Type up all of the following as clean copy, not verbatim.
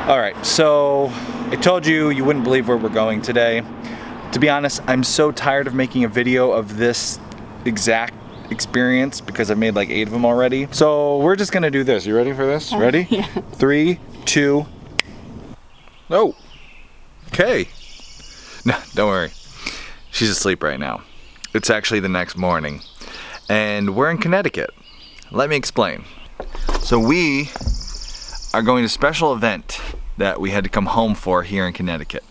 Alright, so I told you wouldn't believe where we're going today. To be honest, I'm so tired of making a video of this exact experience because I've made like 8 of them already. So we're just gonna do this. You ready for this? Ready? Yeah. 3, 2, oh. Okay. No, don't worry. She's asleep right now. It's actually the next morning. And we're in Connecticut. Let me explain. So we are going to a special event that we had to come home for here in Connecticut.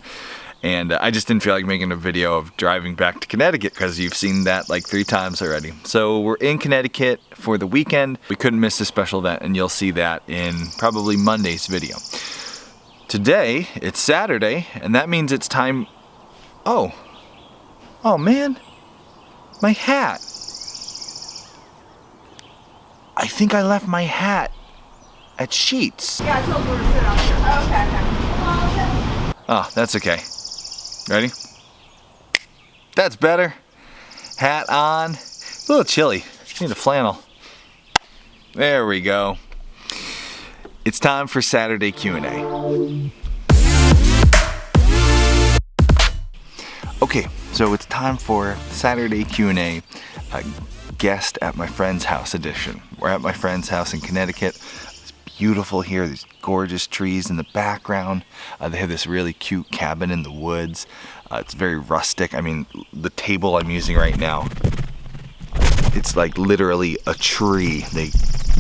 And I just didn't feel like making a video of driving back to Connecticut because you've seen that like 3 times already. So we're in Connecticut for the weekend. We couldn't miss this special event, and you'll see that in probably Monday's video. Today, it's Saturday, and that means it's time... Oh man, my hat. I think I left my hat at Sheets. Yeah, I told her to sit out here. Oh, okay. Oh, that's okay. Ready? That's better. Hat on. It's a little chilly. Need a flannel. There we go. It's time for Saturday Q&A. Okay, so it's time for Saturday Q&A, guest at my friend's house edition. We're at my friend's house in Connecticut. It's beautiful here. These gorgeous trees in the background. They have this really cute cabin in the woods. It's very rustic. I mean, the table I'm using right now, it's like literally a tree. They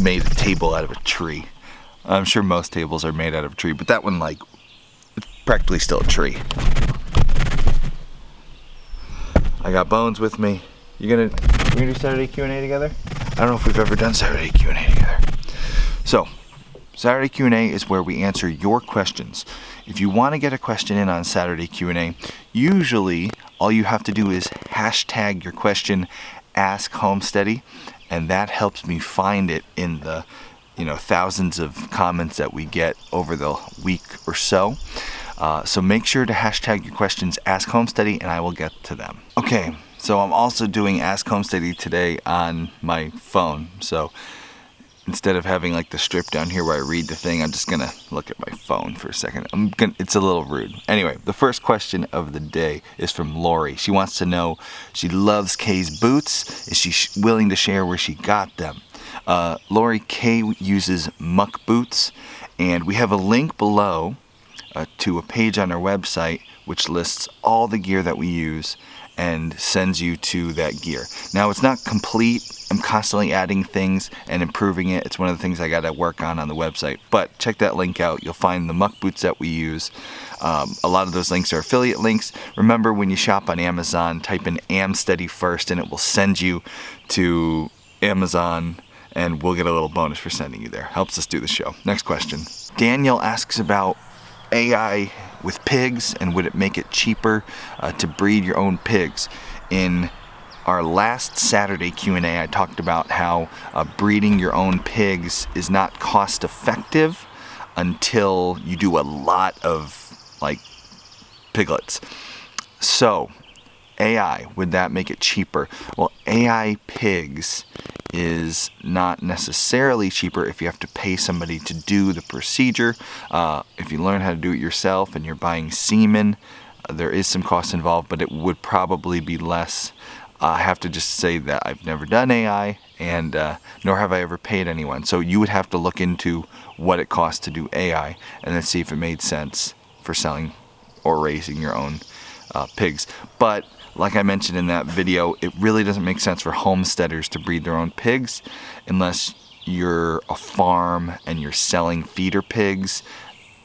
made a table out of a tree. I'm sure most tables are made out of a tree, but that one, like, it's practically still a tree. I got Bones with me. We're gonna do Saturday Q&A together? I don't know if we've ever done Saturday Q&A together. So, Saturday Q&A is where we answer your questions. If you want to get a question in on Saturday Q&A, usually all you have to do is hashtag your question, Ask Homesteady, and that helps me find it in the thousands of comments that we get over the week or so. So make sure to hashtag your questions, Ask Homesteady, and I will get to them. Okay, so I'm also doing Ask Homesteady today on my phone. So instead of having like the strip down here where I read the thing, I'm just gonna look at my phone for a second. It's a little rude. Anyway, the first question of the day is from Lori. She wants to know, she loves Kay's boots. Is she willing to share where she got them? Lori, Kay uses muck boots, and we have a link below to a page on our website which lists all the gear that we use and sends you to that gear. Now, it's not complete. I'm constantly adding things and improving it. It's one of the things I got to work on the website. But check that link out. You'll find the muck boots that we use. A lot of those links are affiliate links. Remember, when you shop on Amazon, type in Homesteady first, and it will send you to Amazon, and we'll get a little bonus for sending you there. Helps us do the show. Next question. Daniel asks about AI with pigs, and would it make it cheaper to breed your own pigs? In our last Saturday Q&A, I talked about how breeding your own pigs is not cost effective until you do a lot of like piglets. So AI, would that make it cheaper? Well, AI pigs is not necessarily cheaper if you have to pay somebody to do the procedure. If you learn how to do it yourself and you're buying semen, there is some cost involved, but it would probably be less. I have to just say that I've never done AI, and nor have I ever paid anyone. So you would have to look into what it costs to do AI and then see if it made sense for selling or raising your own pigs. But like I mentioned in that video, it really doesn't make sense for homesteaders to breed their own pigs unless you're a farm and you're selling feeder pigs,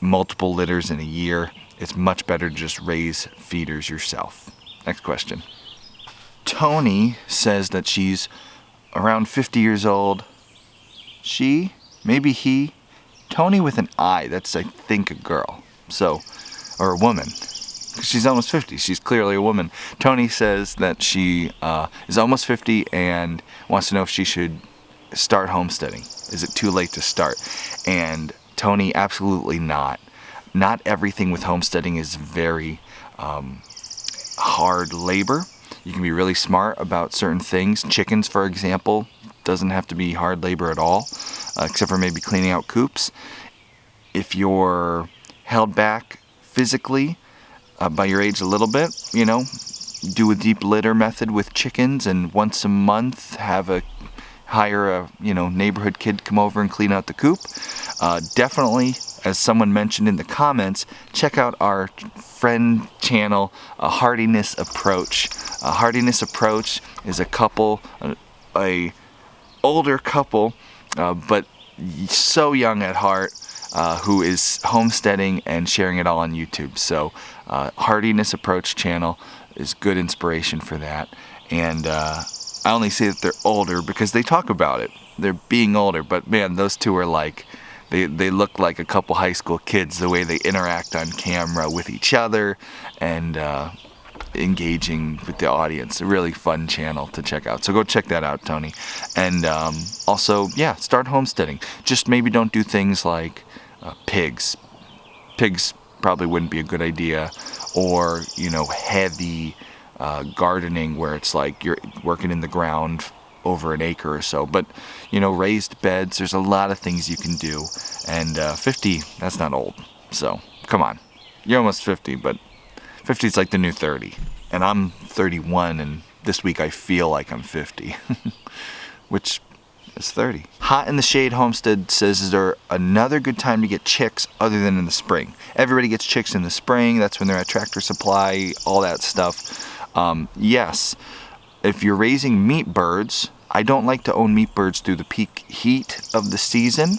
multiple litters in a year. It's much better to just raise feeders yourself. Next question. Tony says that she's around 50 years old. She, maybe he, Tony with an I, that's I think a girl, so, or a woman. She's almost 50. She's clearly a woman. Tony says that she is almost 50 and wants to know if she should start homesteading. Is it too late to start? And Tony, absolutely not. Not everything with homesteading is very hard labor. You can be really smart about certain things. Chickens, for example, doesn't have to be hard labor at all, except for maybe cleaning out coops. If you're held back physically by your age a little bit, do a deep litter method with chickens, and once a month hire a neighborhood kid come over and clean out the coop. Definitely, as someone mentioned in the comments, check out our friend channel, Hardiness Approach. Hardiness Approach is a couple, a older couple, but so young at heart, who is homesteading and sharing it all on YouTube. So Hardiness Approach channel is good inspiration for that. And I only say that they're older because they talk about it. They're being older, but man, those two are like, they look like a couple high school kids, the way they interact on camera with each other and engaging with the audience. A really fun channel to check out. So go check that out, Tony. And also, start homesteading. Just maybe don't do things like pigs. Pigs probably wouldn't be a good idea. Or, heavy gardening where it's like you're working in the ground over an acre or so. But, raised beds, there's a lot of things you can do. And 50, that's not old. So, come on. You're almost 50, but 50 is like the new 30. And I'm 31, and this week I feel like I'm 50. Which is 30. Hot in the Shade Homestead says, is there another good time to get chicks other than in the spring? Everybody gets chicks in the spring. That's when they're at Tractor Supply, all that stuff. Yes. If you're raising meat birds, I don't like to own meat birds through the peak heat of the season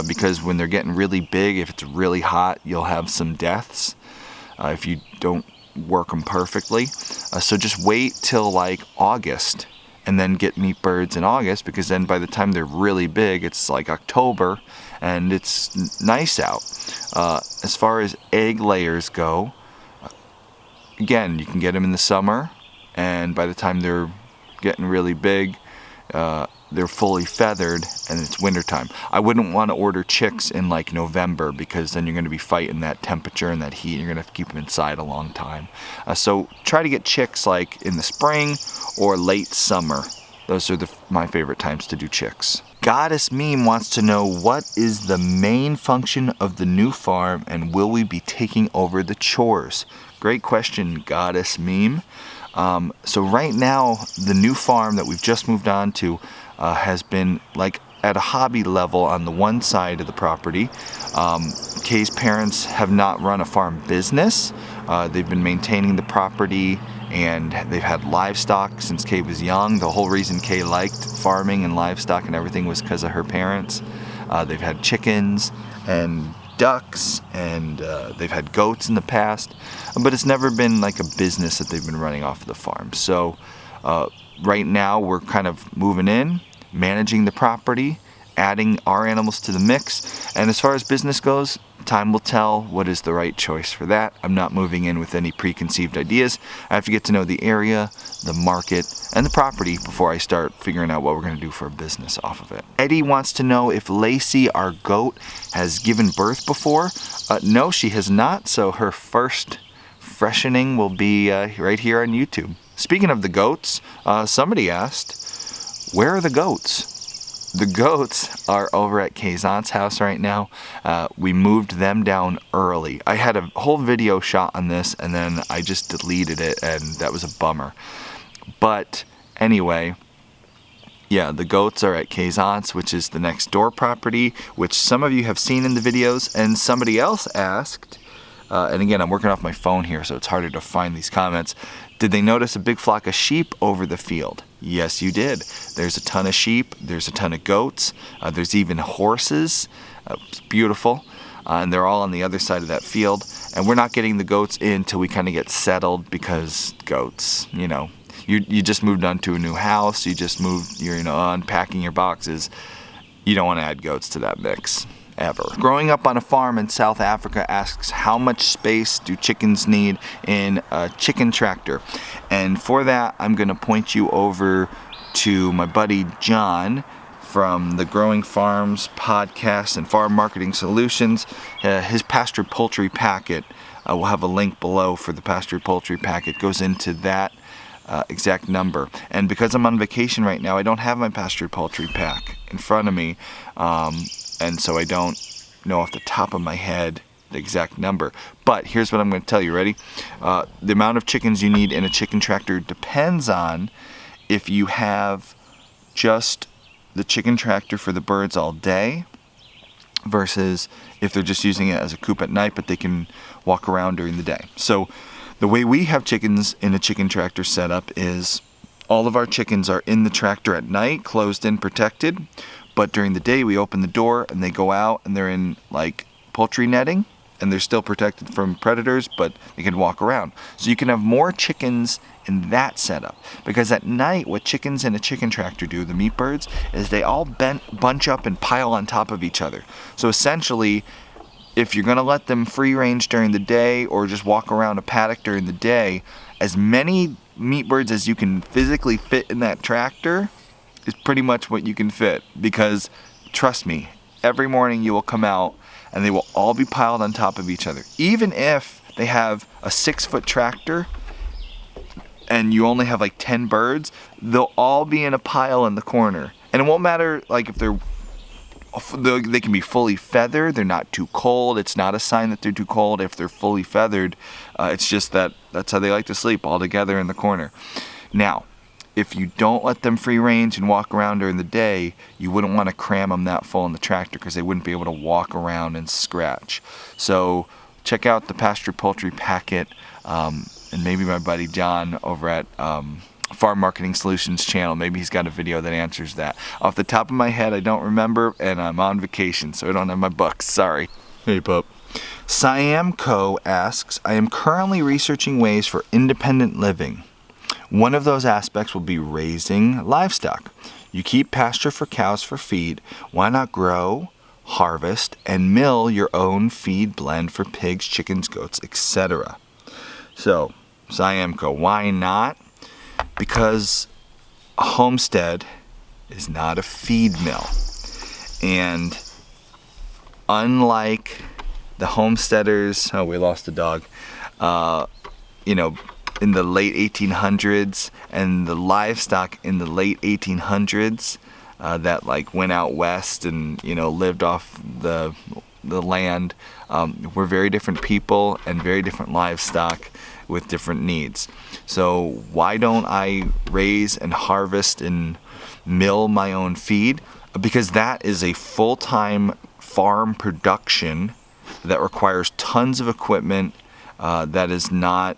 because when they're getting really big, if it's really hot, you'll have some deaths if you don't work them perfectly. So just wait till like August and then get meat birds in August, because then by the time they're really big, it's like October and it's nice out. As far as egg layers go, again, you can get them in the summer, and by the time they're getting really big, they're fully feathered and it's wintertime. I wouldn't want to order chicks in like November, because then you're going to be fighting that temperature and that heat, and you're going to have to keep them inside a long time. So try to get chicks like in the spring or late summer. Those are my favorite times to do chicks. Goddess Meme wants to know, what is the main function of the new farm, and will we be taking over the chores? Great question, Goddess Meme. So right now, the new farm that we've just moved on to has been like at a hobby level on the one side of the property. Kay's parents have not run a farm business. They've been maintaining the property, and they've had livestock since Kay was young. The whole reason Kay liked farming and livestock and everything was because of her parents. They've had chickens and ducks, and they've had goats in the past, but it's never been like a business that they've been running off of the farm. So right now we're kind of moving in, managing the property, adding our animals to the mix, and as far as business goes, time will tell what is the right choice for that. I'm not moving in with any preconceived ideas. I have to get to know the area, the market, and the property before I start figuring out what we're going to do for a business off of it. Eddie wants to know if Lacey, our goat, has given birth before. No, she has not, so her first freshening will be right here on YouTube. Speaking of the goats, somebody asked, where are the goats? The goats are over at Kay's aunt's house right now. We moved them down early. I had a whole video shot on this, and then I just deleted it, and that was a bummer. But anyway, yeah, the goats are at Kay's aunt's, which is the next door property, which some of you have seen in the videos, and somebody else asked, and again, I'm working off my phone here, so it's harder to find these comments. Did they notice a big flock of sheep over the field? Yes, you did. There's a ton of sheep. There's a ton of goats. There's even horses. It's beautiful. And they're all on the other side of that field. And we're not getting the goats in till we kind of get settled, because goats, you just moved onto a new house. You just moved, you're unpacking your boxes. You don't want to add goats to that mix. Ever. Growing up on a farm in South Africa asks, how much space do chickens need in a chicken tractor? And for that, I'm going to point you over to my buddy John from the Growing Farms podcast and Farm Marketing Solutions. His pastured poultry packet, we'll have a link below for the pastured poultry packet, goes into that exact number. And because I'm on vacation right now, I don't have my pastured poultry pack in front of me. And so I don't know off the top of my head the exact number. But here's what I'm going to tell you. Ready? The amount of chickens you need in a chicken tractor depends on if you have just the chicken tractor for the birds all day versus if they're just using it as a coop at night, but they can walk around during the day. So the way we have chickens in a chicken tractor setup is all of our chickens are in the tractor at night, closed in, protected. But during the day, we open the door and they go out and they're in like poultry netting and they're still protected from predators, but they can walk around. So you can have more chickens in that setup. Because at night, what chickens in a chicken tractor do, the meat birds, is they all bunch up and pile on top of each other. So essentially, if you're going to let them free range during the day or just walk around a paddock during the day, as many meat birds as you can physically fit in that tractor is pretty much what you can fit. Because trust me, every morning you will come out and they will all be piled on top of each other. Even if they have a 6-foot tractor and you only have like 10 birds, they'll all be in a pile in the corner. And it won't matter like if they can be fully feathered, they're not too cold. It's not a sign that they're too cold if they're fully feathered. It's just that's how they like to sleep, all together in the corner. Now, if you don't let them free range and walk around during the day, you wouldn't want to cram them that full in the tractor because they wouldn't be able to walk around and scratch. So check out the Pasture Poultry Packet and maybe my buddy John over at Farm Marketing Solutions channel. Maybe he's got a video that answers that. Off the top of my head, I don't remember, and I'm on vacation, so I don't have my books. Sorry. Hey, pup. Siam Co. asks, I am currently researching ways for independent living. One of those aspects will be raising livestock. You keep pasture for cows for feed. Why not grow, harvest, and mill your own feed blend for pigs, chickens, goats, etc.? So, Siam Co. Why not? Because a homestead is not a feed mill. And unlike the homesteaders, we lost a dog, in the late 1800s and the livestock in the late 1800s that like went out west and lived off the land, were very different people and very different livestock with different needs. So why don't I raise and harvest and mill my own feed? Because that is a full-time farm production that requires tons of equipment that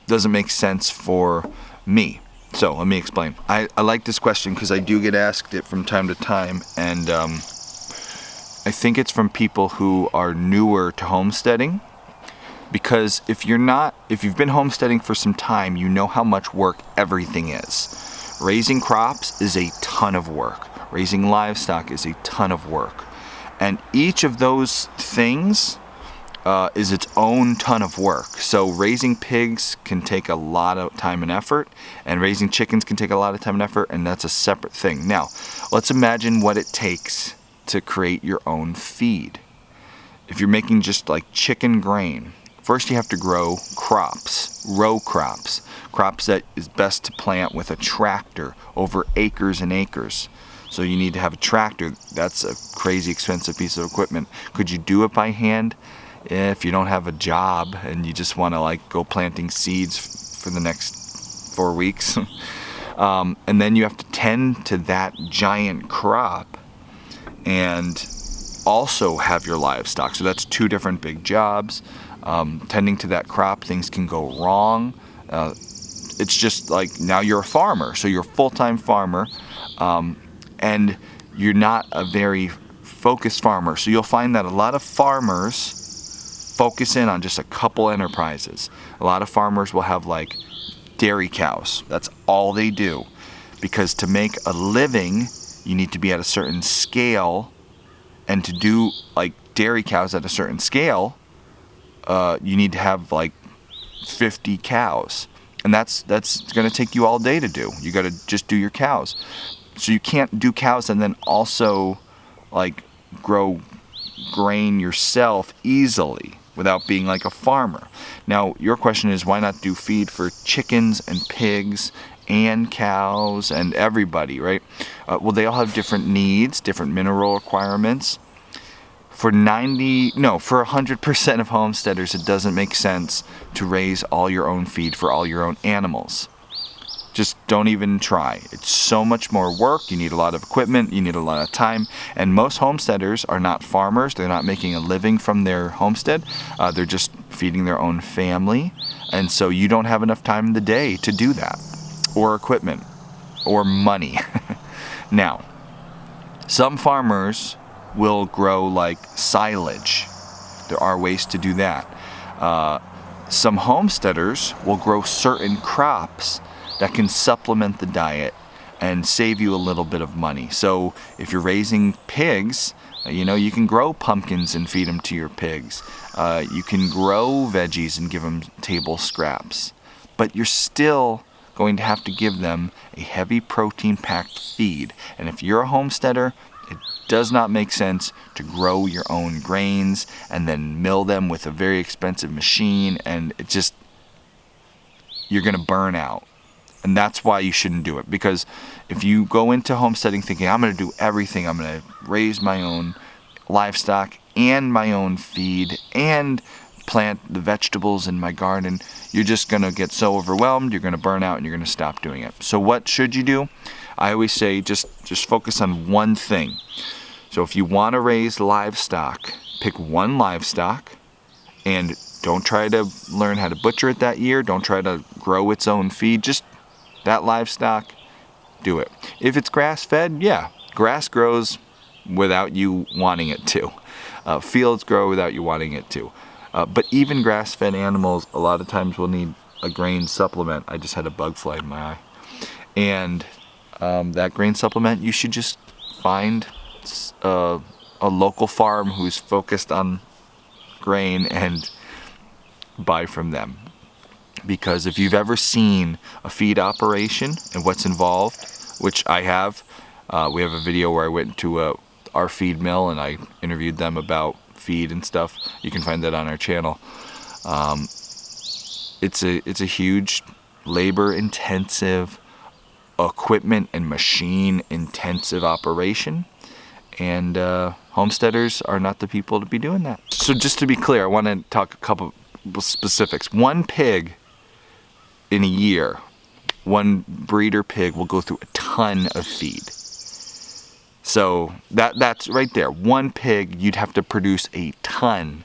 doesn't make sense for me. So let me explain. I like this question because I do get asked it from time to time, and I think it's from people who are newer to homesteading. Because if you've been homesteading for some time, you know how much work everything is. Raising crops is a ton of work. Raising livestock is a ton of work. And each of those things is its own ton of work. So raising pigs can take a lot of time and effort, and raising chickens can take a lot of time and effort, and that's a separate thing. Now, let's imagine what it takes to create your own feed. If you're making just like chicken grain, first you have to grow crops, row crops that is best to plant with a tractor over acres and acres. So you need to have a tractor. That's a crazy expensive piece of equipment. Could you do it by hand? If you don't have a job and you just want to like go planting seeds for the next 4 weeks. And then you have to tend to that giant crop and also have your livestock. So that's 2 different big jobs. Tending to that crop, things can go wrong. It's just like now you're a farmer. So you're a full-time farmer and you're not a very focused farmer. So you'll find that a lot of farmers focus in on just a couple enterprises. A lot of farmers will have like dairy cows. That's all they do. Because to make a living, you need to be at a certain scale, and to do like dairy cows at a certain scale, you need to have like 50 cows. And that's going to take you all day to do. You got to just do your cows. So you can't do cows and then also like grow grain yourself easily without being like a farmer. Now, your question is, why not do feed for chickens and pigs and cows and everybody, right? Well, they all have different needs, different mineral requirements. for 100% of homesteaders, it doesn't make sense to raise all your own feed for all your own animals. Just don't even try. It's so much more work. You need a lot of equipment. You need a lot of time. And most homesteaders are not farmers. They're not making a living from their homestead. They're just feeding their own family. And so you don't have enough time in the day to do that, or equipment, or money. Now, some farmers will grow like silage. There are ways to do that. Some homesteaders will grow certain crops that can supplement the diet and save you a little bit of money. So if you're raising pigs, you can grow pumpkins and feed them to your pigs. You can grow veggies and give them table scraps. But you're still going to have to give them a heavy protein-packed feed. And if you're a homesteader, it does not make sense to grow your own grains and then mill them with a very expensive machine, and you're going to burn out. And that's why you shouldn't do it. Because if you go into homesteading thinking, I'm going to do everything, I'm going to raise my own livestock and my own feed and plant the vegetables in my garden, you're just going to get so overwhelmed, you're going to burn out, and you're going to stop doing it. So what should you do? I always say just focus on one thing. So if you want to raise livestock, pick one livestock and don't try to learn how to butcher it that year. Don't try to grow its own feed. Just that livestock, do it. If it's grass-fed, yeah, grass grows without you wanting it to. Fields grow without you wanting it to. But even grass-fed animals a lot of times will need a grain supplement. I just had a bug fly in my eye. And that grain supplement, you should just find a local farm who's focused on grain and buy from them. Because if you've ever seen a feed operation and what's involved, which I have, we have a video where I went to our feed mill and I interviewed them about feed and stuff. You can find that on our channel. It's a huge labor-intensive, equipment and machine-intensive operation, and homesteaders are not the people to be doing that. So just to be clear, I want to talk a couple specifics. One pig in a year, one breeder pig will go through a ton of feed. So that's right there. One pig, you'd have to produce a ton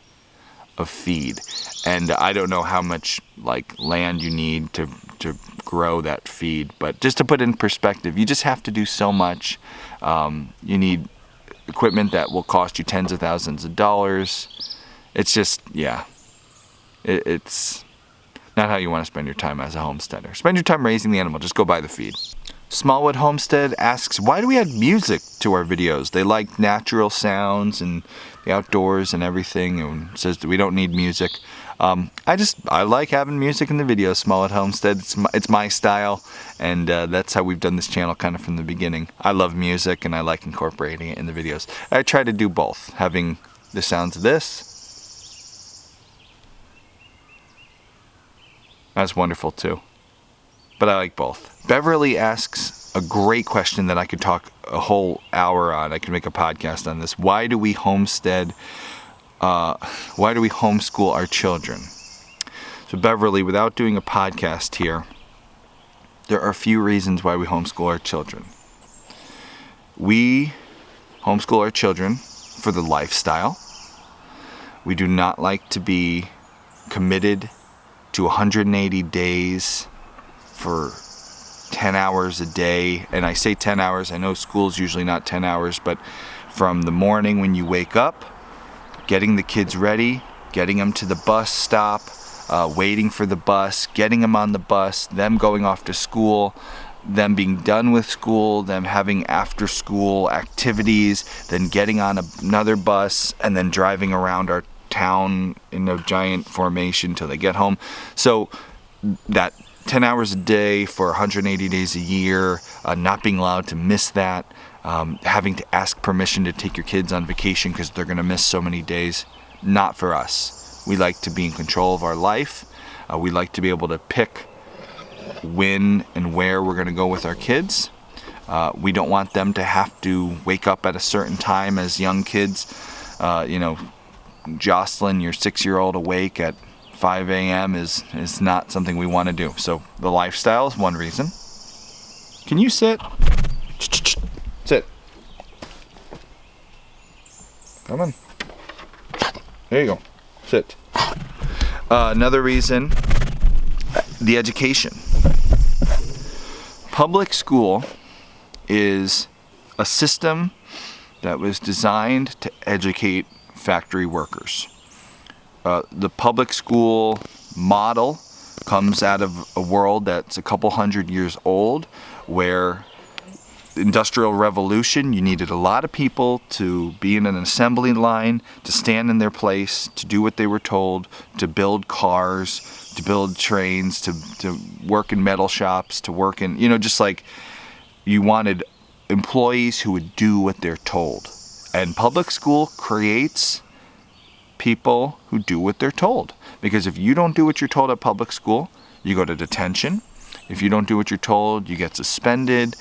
of feed. And I don't know how much land you need to grow that feed. But just to put it in perspective, you just have to do so much. You need equipment that will cost you tens of thousands of dollars. It's just, yeah. It's not how you want to spend your time as a homesteader. Spend your time raising the animal. Just go buy the feed. Smallwood Homestead asks, why do we add music to our videos? They like natural sounds and the outdoors and everything, and says that we don't need music. I like having music in the videos, Smallwood Homestead. It's my style, and that's how we've done this channel kind of from the beginning. I love music, and I like incorporating it in the videos. I try to do both, having the sounds of this. That's wonderful too. But I like both. Beverly asks a great question that I could talk a whole hour on. I could make a podcast on this. Why do we homestead? Why do we homeschool our children? So Beverly, without doing a podcast here, there are a few reasons why we homeschool our children. We homeschool our children for the lifestyle. We do not like to be committed to 180 days for 10 hours a day. And I say 10 hours, I know school's usually not 10 hours, but from the morning when you wake up, getting the kids ready, getting them to the bus stop, waiting for the bus, getting them on the bus, them going off to school, them being done with school, them having after school activities, then getting on another bus, and then driving around our town in a giant formation till they get home. So that 10 hours a day for 180 days a year, not being allowed to miss that, having to ask permission to take your kids on vacation because they're going to miss so many days, not for us. We like to be in control of our life. We like to be able to pick when and where we're going to go with our kids. We don't want them to have to wake up at a certain time as young kids. Jocelyn, your 6-year-old, awake at 5 a.m. is not something we want to do. So the lifestyle is one reason. Can you sit? Sit. Come on. There you go. Sit. Another reason, the education. Public school is a system that was designed to educate factory workers. The public school model comes out of a world that's a couple hundred years old, where the Industrial Revolution, you needed a lot of people to be in an assembly line, to stand in their place, to do what they were told, to build cars, to build trains, to work in metal shops, to work in, just like you wanted employees who would do what they're told. And public school creates people who do what they're told. Because if you don't do what you're told at public school, you go to detention. If you don't do what you're told, you get suspended,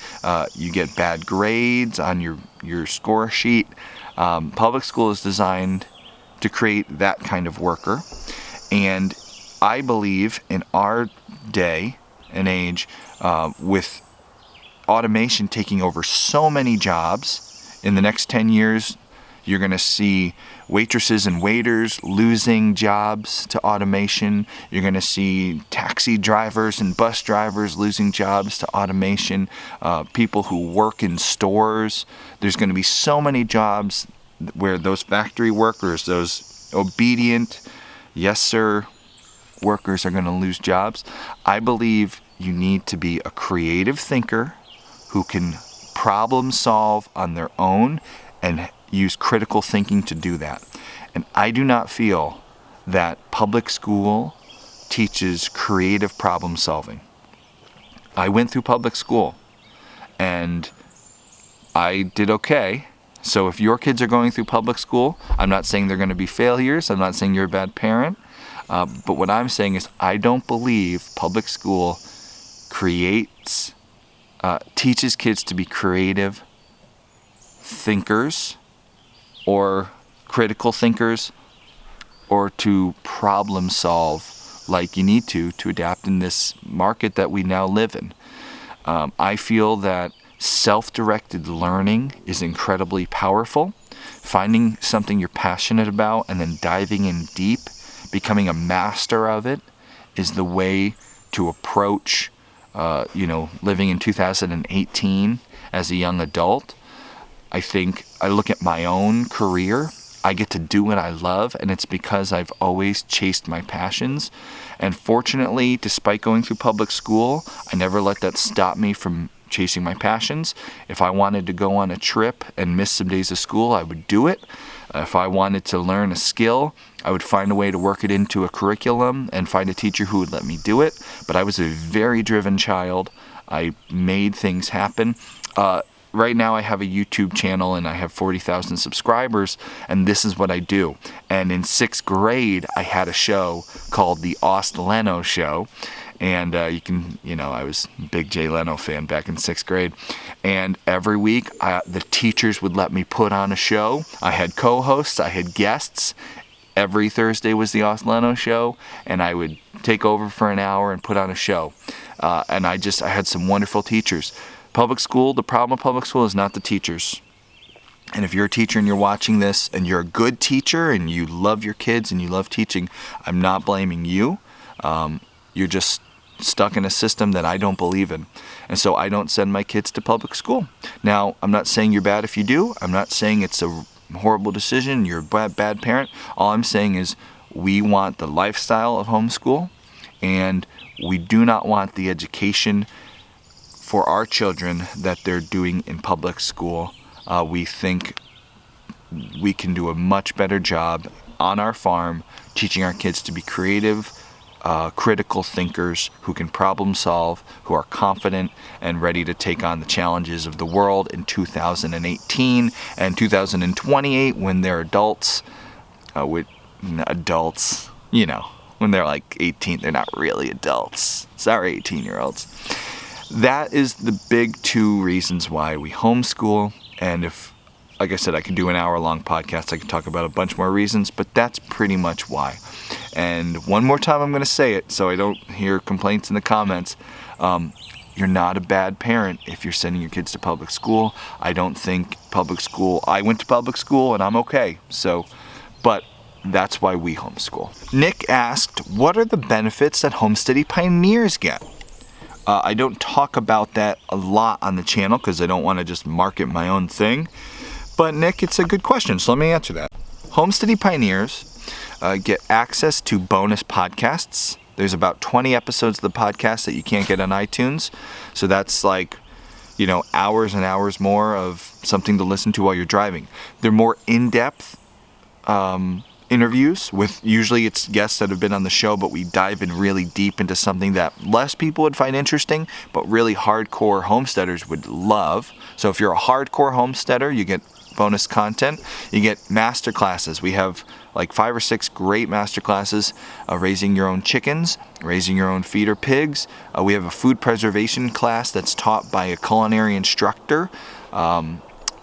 you get bad grades on your score sheet. Public school is designed to create that kind of worker. And I believe in our day and age, with automation taking over so many jobs, in the next 10 years, you're going to see waitresses and waiters losing jobs to automation. You're going to see taxi drivers and bus drivers losing jobs to automation. People who work in stores. There's going to be so many jobs where those factory workers, those obedient, yes sir, workers are going to lose jobs. I believe you need to be a creative thinker who can problem solve on their own and use critical thinking to do that. And I do not feel that public school teaches creative problem solving. I went through public school and I did okay. So if your kids are going through public school, I'm not saying they're going to be failures. I'm not saying you're a bad parent. But what I'm saying is I don't believe public school teaches kids to be creative thinkers or critical thinkers, or to problem solve like you need to adapt in this market that we now live in. I feel that self-directed learning is incredibly powerful. Finding something you're passionate about and then diving in deep, becoming a master of it, is the way to approach living in 2018 as a young adult. I think I look at my own career. I get to do what I love, and it's because I've always chased my passions. And fortunately, despite going through public school, I never let that stop me from chasing my passions. If I wanted to go on a trip and miss some days of school, I would do it. If I wanted to learn a skill, I would find a way to work it into a curriculum and find a teacher who would let me do it. But I was a very driven child. I made things happen. Right now I have a YouTube channel and I have 40,000 subscribers, and this is what I do. And in 6th grade, I had a show called The Ost Leno Show. And I was a big Jay Leno fan back in 6th grade. And every week, the teachers would let me put on a show. I had co-hosts, I had guests. Every Thursday was the Ost Leno Show, and I would take over for an hour and put on a show. And I had some wonderful teachers. Public school, the problem with public school is not the teachers. And if you're a teacher and you're watching this and you're a good teacher and you love your kids and you love teaching, I'm not blaming you. You're just stuck in a system that I don't believe in. And so I don't send my kids to public school. Now, I'm not saying you're bad if you do. I'm not saying it's a horrible decision, you're a bad parent. All I'm saying is we want the lifestyle of homeschool, and we do not want the education for our children that they're doing in public school. We think we can do a much better job on our farm teaching our kids to be creative, critical thinkers who can problem solve, who are confident and ready to take on the challenges of the world in 2018 and 2028 when they're adults. When they're like 18, they're not really adults. Sorry, 18-year-olds. That is the big 2 reasons why we homeschool. And if like I said, I could do an hour-long podcast. I could talk about a bunch more reasons, but that's pretty much why. And one more time I'm going to say it so I don't hear complaints in the comments. You're not a bad parent if you're sending your kids to public school. I don't think public school, I went to public school and I'm okay. So, but that's why we homeschool. Nick asked, what are the benefits that Homesteady pioneers get? I don't talk about that a lot on the channel because I don't want to just market my own thing. But Nick, it's a good question, so let me answer that. Homesteady pioneers get access to bonus podcasts. There's about 20 episodes of the podcast that you can't get on iTunes. So that's like, hours and hours more of something to listen to while you're driving. They're more in-depth interviews with, usually it's guests that have been on the show, but we dive in really deep into something that less people would find interesting, but really hardcore homesteaders would love. So if you're a hardcore homesteader, you get bonus content. You get master classes. We have like 5 or 6 great master classes, raising your own chickens, raising your own feeder pigs. We have a food preservation class that's taught by a culinary instructor, a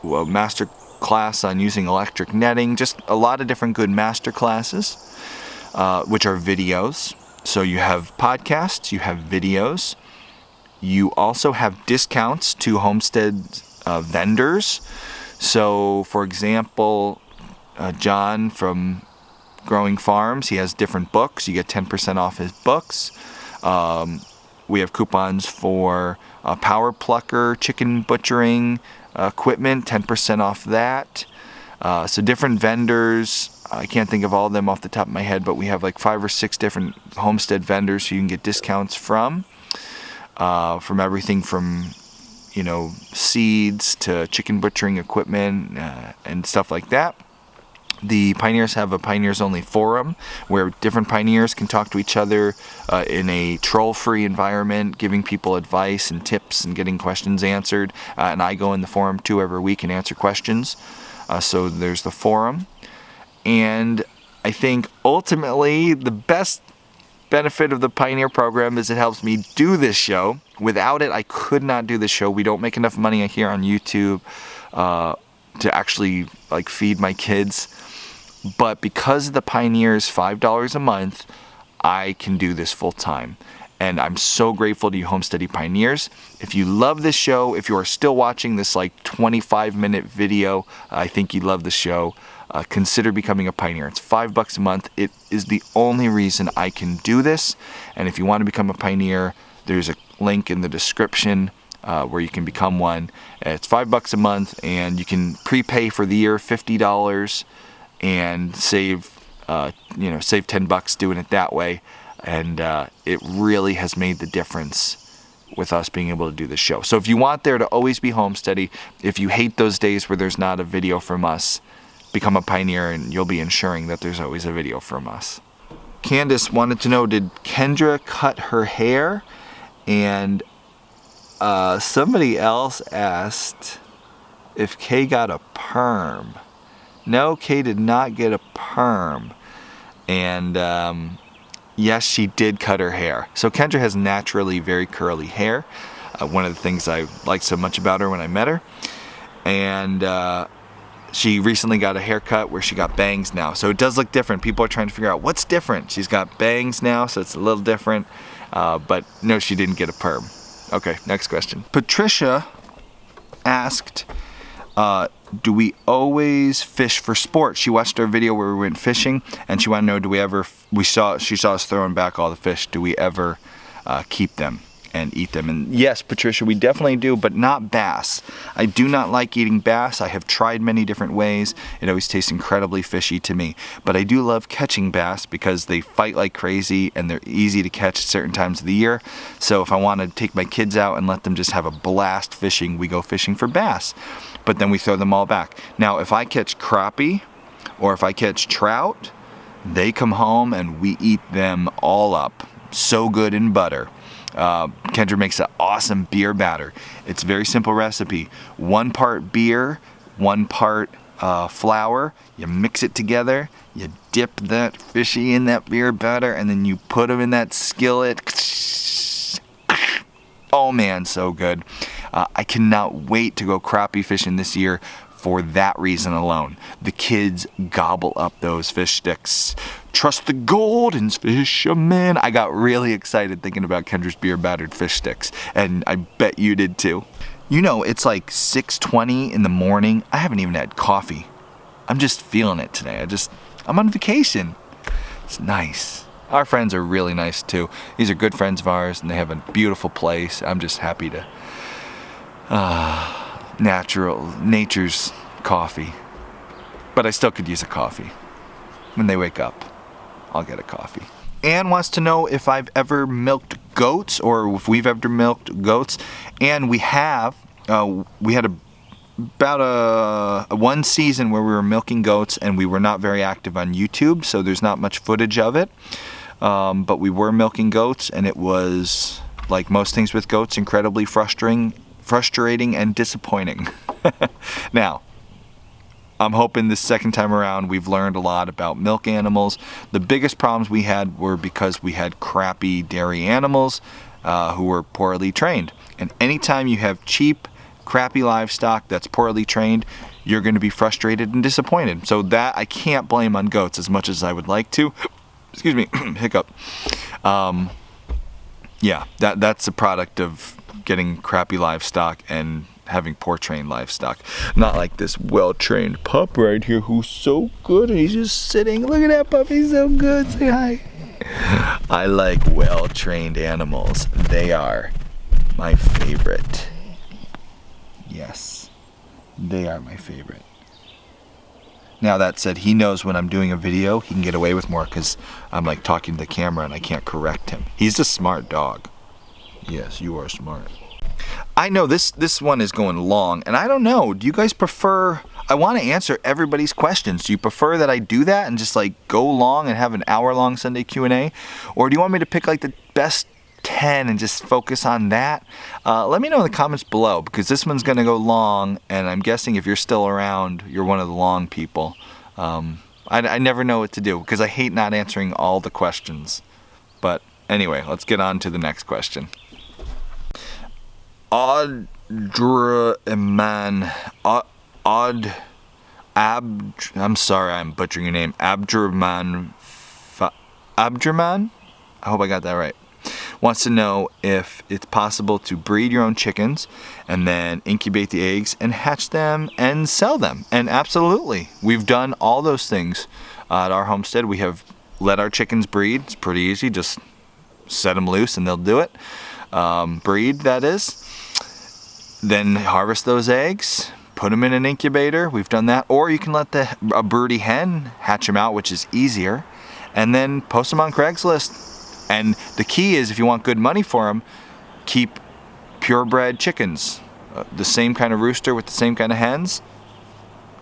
master class on using electric netting, just a lot of different good master classes, which are videos. So you have podcasts, you have videos. You also have discounts to Homestead vendors. So, for example, John from Growing Farms, he has different books. You get 10% off his books. We have coupons for power plucker, chicken butchering equipment, 10% off that. So different vendors, I can't think of all of them off the top of my head, but we have like 5 or 6 different Homestead vendors who you can get discounts from everything from seeds to chicken butchering equipment and stuff like that. The pioneers have a pioneers only forum where different pioneers can talk to each other in a troll-free environment, giving people advice and tips and getting questions answered. And I go in the forum too every week and answer questions. So there's the forum. And I think ultimately the best benefit of the Pioneer program is it helps me do this show. Without it, I could not do this show. We don't make enough money here on YouTube to actually feed my kids. But because the Pioneer is $5 a month, I can do this full time. And I'm so grateful to you Homesteady pioneers. If you love this show, if you are still watching this 25-minute video, I think you love the show. Consider becoming a pioneer. It's $5 a month. It is the only reason I can do this. And if you want to become a pioneer, there's a link in the description where you can become one. It's $5 a month, and you can prepay for the year $50 and save $10 doing it that way. And it really has made the difference with us being able to do this show. So if you want there to always be Homesteady, if you hate those days where there's not a video from us, become a pioneer and you'll be ensuring that there's always a video from us. Candace wanted to know, did Kendra cut her hair? And somebody else asked if Kay got a perm. No, Kay did not get a perm. And yes, she did cut her hair. So Kendra has naturally very curly hair. One of the things I liked so much about her when I met her. And she recently got a haircut where she got bangs now. So it does look different. People are trying to figure out what's different. She's got bangs now, so it's a little different. But no, she didn't get a perm. Okay, next question. Patricia asked, do we always fish for sport? She watched our video where we went fishing, and she wanted to know, she saw us throwing back all the fish. Do we ever keep them and eat them? And yes, Patricia, we definitely do, but not bass. I do not like eating bass. I have tried many different ways. It always tastes incredibly fishy to me. But I do love catching bass because they fight like crazy and they're easy to catch at certain times of the year. So if I want to take my kids out and let them just have a blast fishing, we go fishing for bass. But then we throw them all back. Now, if I catch crappie or if I catch trout, they come home and we eat them all up. So good in butter. Kendra makes an awesome beer batter. It's a very simple recipe. 1 part beer, 1 part flour. You mix it together. You dip that fishy in that beer batter, and then you put them in that skillet. Oh man, so good. I cannot wait to go crappie fishing this year for that reason alone. The kids gobble up those fish sticks. Trust the golden fisherman. I got really excited thinking about Kendra's beer battered fish sticks, and I bet you did too. You know, it's like 6:20 in the morning. I haven't even had coffee. I'm just feeling it today. I'm on vacation. It's nice. Our friends are really nice too. These are good friends of ours, and they have a beautiful place. I'm just happy to nature's coffee. But I still could use a coffee. When they wake up, I'll get a coffee. Anne wants to know if I've ever milked goats, or if we've ever milked goats. And we have. We had about one season where we were milking goats, and we were not very active on YouTube, so there's not much footage of it. But we were milking goats, and it was, like most things with goats, incredibly frustrating and disappointing. Now, I'm hoping this second time around we've learned a lot about milk animals. The biggest problems we had were because we had crappy dairy animals who were poorly trained. And anytime you have cheap, crappy livestock that's poorly trained, you're going to be frustrated and disappointed. So that I can't blame on goats as much as I would like to. Excuse me, hiccup. Yeah, that's a product of getting crappy livestock and having poor trained livestock. Not like this well-trained pup right here who's so good and he's just sitting. Look at that pup, he's so good. Say hi. I like well-trained animals. They are my favorite. Yes, they are my favorite. Now that said, he knows when I'm doing a video, he can get away with more because I'm like talking to the camera and I can't correct him. He's a smart dog. Yes, you are smart. I know this one is going long, and I don't know. Do you guys prefer? I want to answer everybody's questions. Do you prefer that I do that and just like go long and have an hour-long Sunday Q&A, or do you want me to pick like the best 10 and just focus on that? Let me know in the comments below, because this one's gonna go long, and I'm guessing if you're still around, you're one of the long people. I never know what to do because I hate not answering all the questions. But anyway, let's get on to the next question. I'm sorry, I'm butchering your name. Abdurrahman. I hope I got that right. Wants to know if it's possible to breed your own chickens and then incubate the eggs and hatch them and sell them. And absolutely, we've done all those things at our homestead. We have let our chickens breed. It's pretty easy. Just set them loose and they'll do it. Breed, that is. Then harvest those eggs, put them in an incubator. We've done that. Or you can let a broody hen hatch them out, which is easier, and then post them on Craigslist. And the key is, if you want good money for them, keep purebred chickens. The same kind of rooster with the same kind of hens.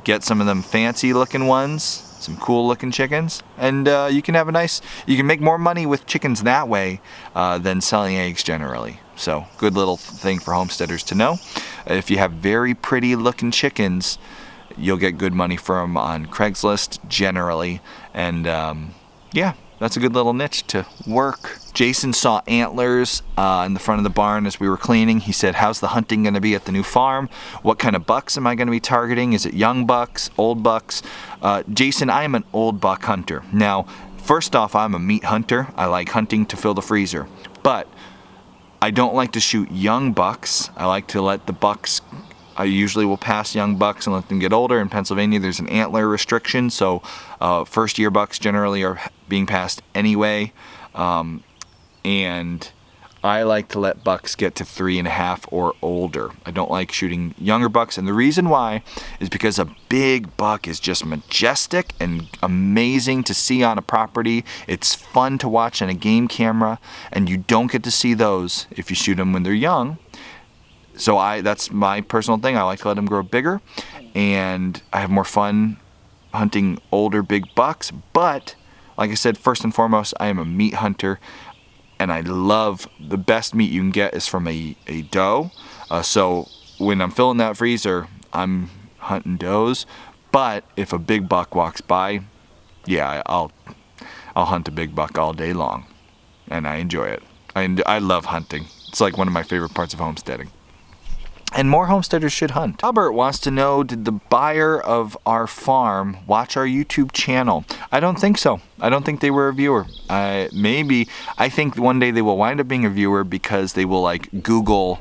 Get some of them fancy looking ones, some cool looking chickens, and you can make more money with chickens that way than selling eggs generally. So good little thing for homesteaders to know. If you have very pretty looking chickens, you'll get good money for them on Craigslist generally. And yeah, that's a good little niche to work. Jason saw antlers in the front of the barn as we were cleaning. He said, how's the hunting going to be at the new farm? What kind of bucks am I going to be targeting? Is it young bucks, old bucks? Jason, I am an old buck hunter. Now, first off, I'm a meat hunter. I like hunting to fill the freezer. But I don't like to shoot young bucks. I like to let the bucks, I usually will pass young bucks and let them get older. In Pennsylvania, there's an antler restriction, so first year bucks generally are being passed anyway. And I like to let bucks get to 3.5 or older. I don't like shooting younger bucks, and the reason why is because a big buck is just majestic and amazing to see on a property. It's fun to watch on a game camera, and you don't get to see those if you shoot them when they're young. So that's my personal thing. I like to let them grow bigger, and I have more fun hunting older big bucks. But like I said, first and foremost, I am a meat hunter. And I love, the best meat you can get is from a doe. So when I'm filling that freezer, I'm hunting does. But if a big buck walks by, yeah, I'll hunt a big buck all day long. And I enjoy it. I love hunting. It's like one of my favorite parts of homesteading. And more homesteaders should hunt. Robert wants to know, did the buyer of our farm watch our YouTube channel? I don't think so. I don't think they were a viewer. I think one day they will wind up being a viewer because they will like Google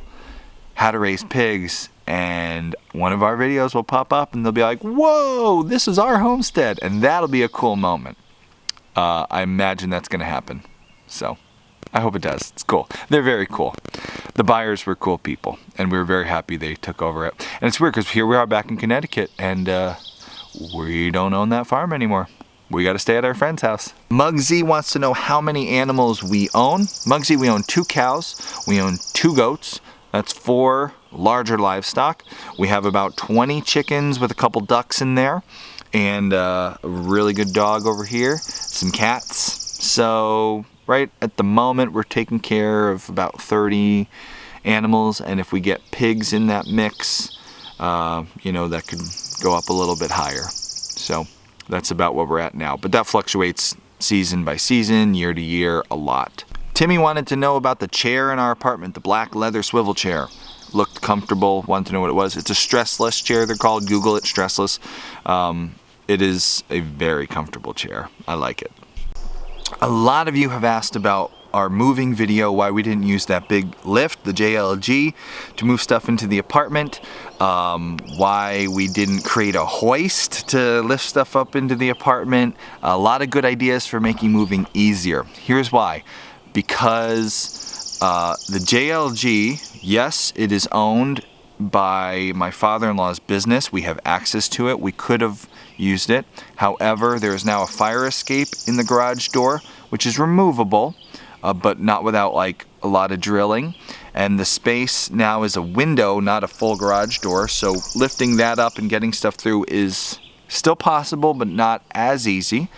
how to raise pigs, and one of our videos will pop up and they'll be like, whoa, this is our homestead. And that'll be a cool moment. I imagine that's going to happen. So I hope it does. It's cool. They're very cool. The buyers were cool people, and we were very happy they took over it. And it's weird because here we are back in Connecticut, and we don't own that farm anymore. We got to stay at our friend's house. Muggsy wants to know how many animals we own. Muggsy, we own 2 cows. We own 2 goats. That's 4 larger livestock. We have about 20 chickens with a couple ducks in there, and a really good dog over here, some cats. So right at the moment, we're taking care of about 30 animals, and if we get pigs in that mix, that could go up a little bit higher. So that's about what we're at now. But that fluctuates season by season, year to year, a lot. Timmy wanted to know about the chair in our apartment, the black leather swivel chair. Looked comfortable, wanted to know what it was. It's a stressless chair, they're called. Google it, stressless. It is a very comfortable chair. I like it. A lot of you have asked about our moving video, why we didn't use that big lift, the JLG, to move stuff into the apartment, why we didn't create a hoist to lift stuff up into the apartment. A lot of good ideas for making moving easier. Here's why. Because the JLG, yes, it is owned by my father-in-law's business. We have access to it. We could have used it. However, there is now a fire escape in the garage door, which is removable, but not without like a lot of drilling. And the space now is a window, not a full garage door. So lifting that up and getting stuff through is still possible, but not as easy.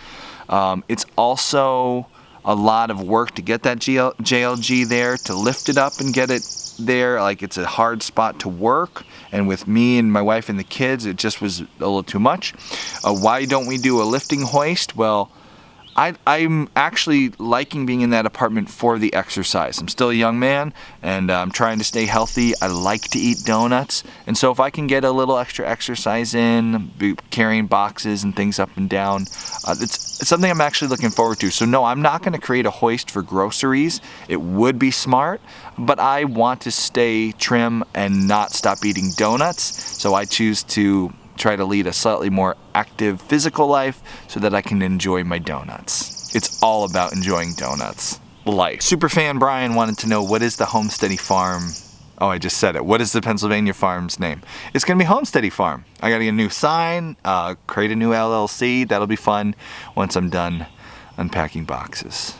It's also a lot of work to get that JLG there, to lift it up and get it there. Like, it's a hard spot to work, and with me and my wife and the kids, it just was a little too much. Why don't we do a lifting hoist? Well, I'm actually liking being in that apartment for the exercise. I'm still a young man, and I'm trying to stay healthy. I like to eat donuts, and so if I can get a little extra exercise in, carrying boxes and things up and down, it's something I'm actually looking forward to. So no, I'm not going to create a hoist for groceries. It would be smart, but I want to stay trim and not stop eating donuts, so I choose to try to lead a slightly more active physical life so that I can enjoy my donuts. It's all about enjoying donuts. Life. Superfan Brian wanted to know, what is the Homesteady farm? Oh, I just said it. What is the Pennsylvania farm's name? It's going to be Homesteady Farm. I got to get a new sign, create a new LLC. That'll be fun once I'm done unpacking boxes.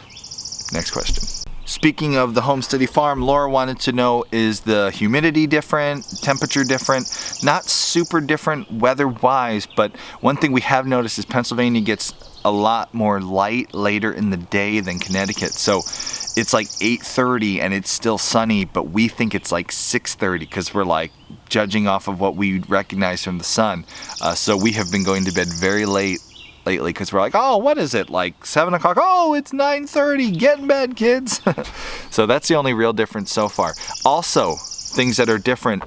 Next question. Speaking of the Homesteady farm, Laura wanted to know, is the humidity different, temperature different? Not super different weather-wise, but one thing we have noticed is Pennsylvania gets a lot more light later in the day than Connecticut. So it's like 8:30 and it's still sunny, but we think it's like 6:30 because we're like judging off of what we recognize from the sun. So we have been going to bed very late lately because we're like, oh, what is it, like 7 o'clock? Oh, it's 9:30. Get in bed, kids. So that's the only real difference so far. Also, things that are different,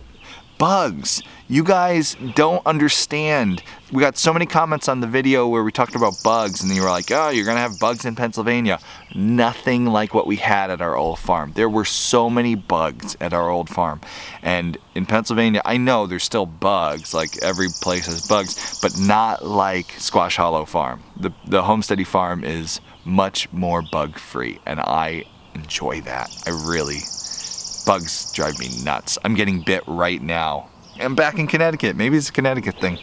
bugs. You guys don't understand. We got so many comments on the video where we talked about bugs, and you were like, oh, you're gonna have bugs in Pennsylvania. Nothing like what we had at our old farm. There were so many bugs at our old farm. And in Pennsylvania, I know there's still bugs, like every place has bugs, but not like Squash Hollow Farm. The Homesteady farm is much more bug-free, and I enjoy that. Bugs drive me nuts. I'm getting bit right now. I'm back in Connecticut. Maybe it's a Connecticut thing.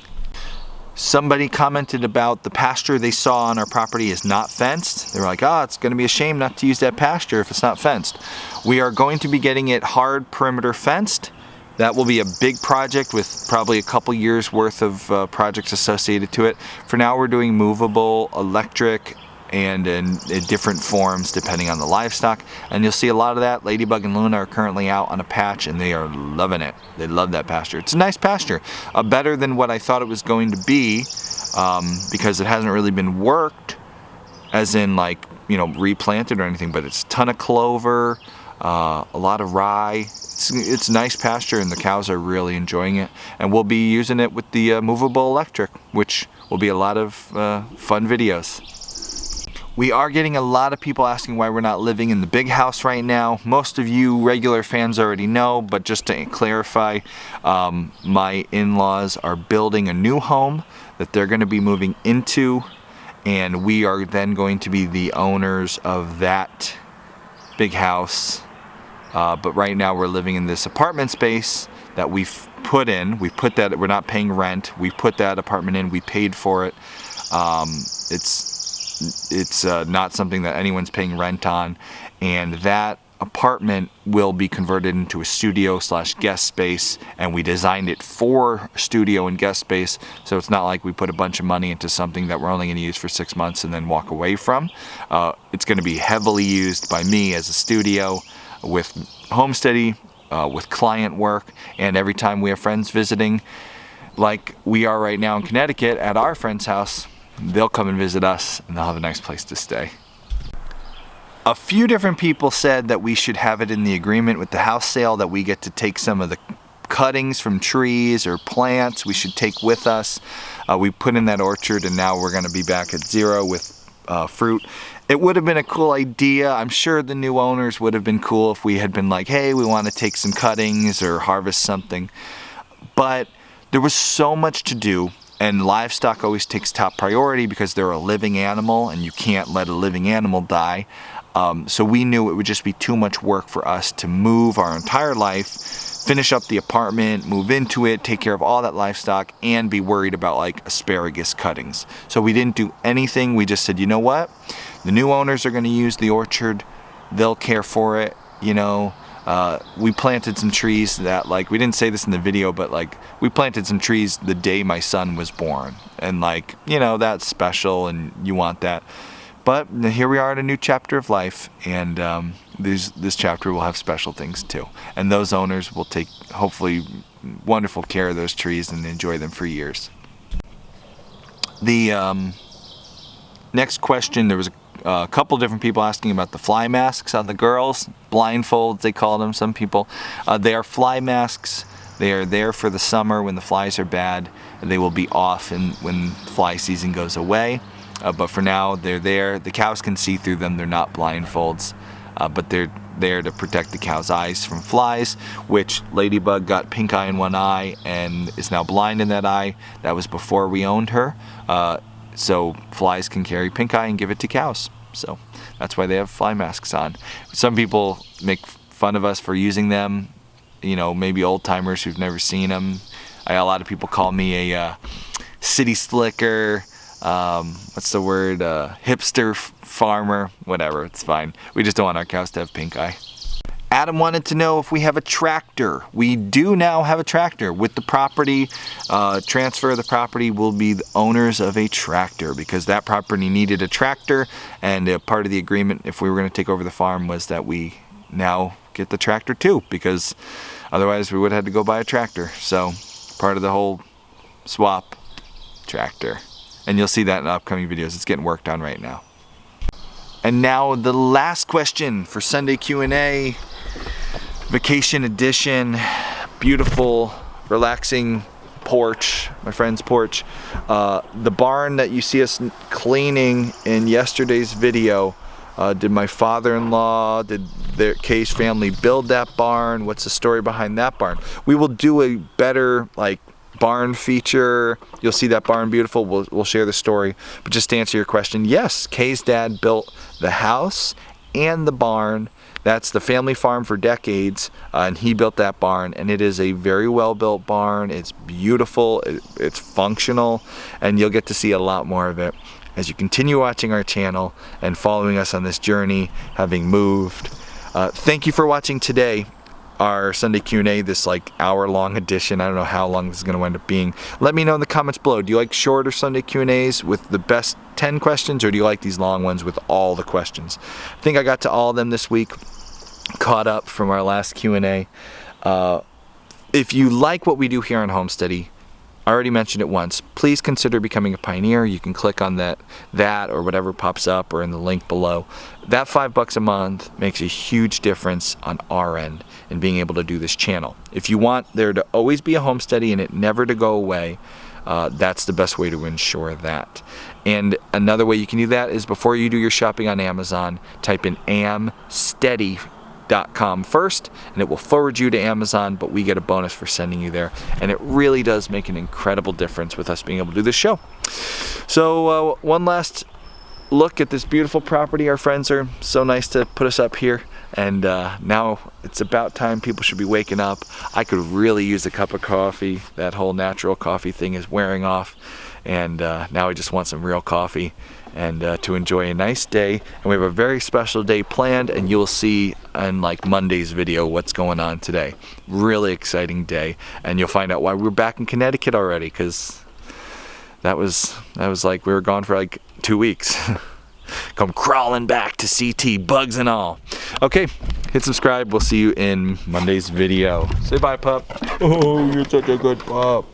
Somebody commented about the pasture they saw on our property is not fenced. They were like, oh, it's going to be a shame not to use that pasture if it's not fenced. We are going to be getting it hard perimeter fenced. That will be a big project with probably a couple years worth of projects associated to it. For now, we're doing movable, electric, and in different forms depending on the livestock, and you'll see a lot of that. Ladybug and Luna are currently out on a patch and they are loving it. They love that pasture. It's a nice pasture, better than what I thought it was going to be, because it hasn't really been worked as in, like, replanted or anything, but it's a ton of clover, a lot of rye. It's nice pasture, and the cows are really enjoying it. And we'll be using it with the movable electric, which will be a lot of fun videos. We are getting a lot of people asking why we're not living in the big house right now. Most of you regular fans already know, but just to clarify, my in-laws are building a new home that they're going to be moving into, and we are then going to be the owners of that big house. But right now we're living in this apartment space that we've put in. We put that, we're not paying rent. We put that apartment in, we paid for it. It's not something that anyone's paying rent on, and that apartment will be converted into a studio / guest space, and we designed it for studio and guest space, so it's not like we put a bunch of money into something that we're only going to use for 6 months and then walk away from. It's going to be heavily used by me as a studio with Homesteady, with client work, and every time we have friends visiting, like we are right now in Connecticut at our friend's house, they'll come and visit us, and they'll have a nice place to stay. A few different people said that we should have it in the agreement with the house sale that we get to take some of the cuttings from trees or plants we should take with us. We put in that orchard, and now we're going to be back at 0 with fruit. It would have been a cool idea. I'm sure the new owners would have been cool if we had been like, hey, we want to take some cuttings or harvest something. But there was so much to do. And livestock always takes top priority because they're a living animal, and you can't let a living animal die. So we knew it would just be too much work for us to move our entire life, finish up the apartment, move into it, take care of all that livestock, and be worried about like asparagus cuttings. So we didn't do anything. We just said, you know what? The new owners are going to use the orchard. They'll care for it, you know. We planted some trees that, like, we didn't say this in the video, but like we planted some trees the day my son was born, and like, you know, that's special and you want that. But here we are in a new chapter of life, and this chapter will have special things too, and those owners will take hopefully wonderful care of those trees and enjoy them for years. The next question, there was a couple different people asking about the fly masks on the girls, blindfolds they call them, some people. They are fly masks. They are there for the summer when the flies are bad, and they will be off when fly season goes away. But for now, they're there. The cows can see through them. They're not blindfolds, but they're there to protect the cow's eyes from flies, which Ladybug got pink eye in one eye and is now blind in that eye. That was before we owned her. So flies can carry pink eye and give it to cows. So that's why they have fly masks on. Some people make fun of us for using them, you know, maybe old timers who've never seen them. A lot of people call me a city slicker, what's the word, hipster farmer, whatever, it's fine. We just don't want our cows to have pink eye. Adam wanted to know if we have a tractor. We do now have a tractor. With the property, transfer of the property, will be the owners of a tractor because that property needed a tractor, and part of the agreement, if we were going to take over the farm, was that we now get the tractor too, because otherwise we would have had to go buy a tractor. So part of the whole swap, tractor. And you'll see that in upcoming videos. It's getting worked on right now. And now the last question for Sunday Q&A. Vacation edition, beautiful, relaxing porch, my friend's porch. The barn that you see us cleaning in yesterday's video, did my father-in-law, did their Kay's family build that barn? What's the story behind that barn? We will do a better like barn feature. You'll see that barn beautiful. We'll share the story. But just to answer your question, yes, Kay's dad built the house and the barn. That's the family farm for decades, and he built that barn, and it is a very well built barn. It's beautiful, it's functional, and you'll get to see a lot more of it as you continue watching our channel and following us on this journey, having moved. Thank you for watching today, our Sunday Q&A, this like hour-long edition. I don't know how long this is going to end up being. Let me know in the comments below. Do you like shorter Sunday Q&As with the best 10 questions, or do you like these long ones with all the questions? I think I got to all of them this week, caught up from our last Q&A. If you like what we do here on Homesteady, I already mentioned it once. Please consider becoming a pioneer. You can click on that or whatever pops up or in the link below. That $5 a month makes a huge difference on our end in being able to do this channel. If you want there to always be a Homesteady and it never to go away, that's the best way to ensure that. And another way you can do that is before you do your shopping on Amazon, type in amsteady.com first, and it will forward you to Amazon, but we get a bonus for sending you there. And it really does make an incredible difference with us being able to do this show. So one last look at this beautiful property. Our friends are so nice to put us up here, and now it's about time people should be waking up. I could really use a cup of coffee. That whole natural coffee thing is wearing off, and now I just want some real coffee and to enjoy a nice day. And we have a very special day planned, and you'll see in like Monday's video what's going on today. Really exciting day, and you'll find out why we're back in Connecticut already, because that was like we were gone for like 2 weeks. Come crawling back to CT, bugs and all. Okay, hit subscribe. We'll see you in Monday's video. Say bye, pup. Oh, you're such a good pup.